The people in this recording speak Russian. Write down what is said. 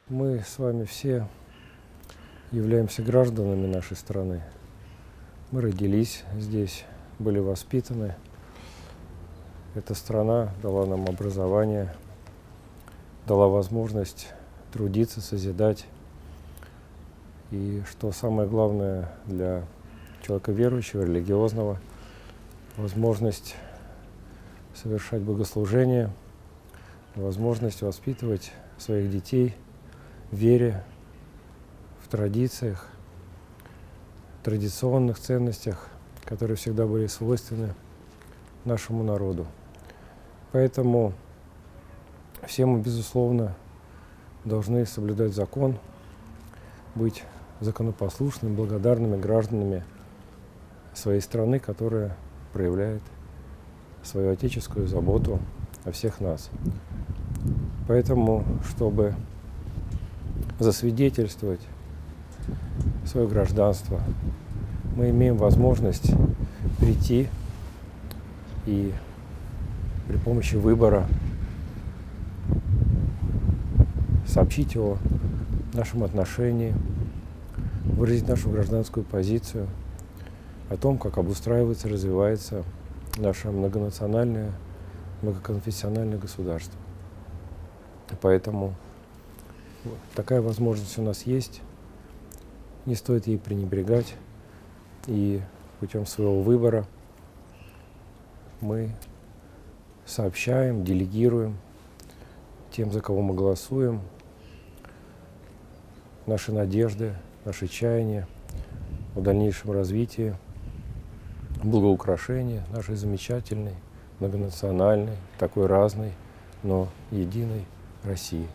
Мы с вами все являемся гражданами нашей страны. Мы родились здесь, были воспитаны. Эта страна дала нам образование, дала возможность трудиться, созидать. И что самое главное для человека верующего, религиозного, возможность совершать богослужение, возможность воспитывать своих детей в вере, в традициях, традиционных ценностях, которые всегда были свойственны нашему народу. Поэтому все мы, безусловно, должны соблюдать закон, быть законопослушными, благодарными гражданами своей страны, которая проявляет свою отеческую заботу о всех нас. Поэтому, чтобы засвидетельствовать свое гражданство, мы имеем возможность прийти и при помощи выбора сообщить о нашем отношении, выразить нашу гражданскую позицию, о том, как обустраивается, развивается наше многонациональное, многоконфессиональное государство. Поэтому такая возможность у нас есть, не стоит ей пренебрегать, и путем своего выбора мы сообщаем, делегируем тем, за кого мы голосуем, наши надежды, наши чаяния о дальнейшем развитии, благоукрашении нашей замечательной, многонациональной, такой разной, но единой России.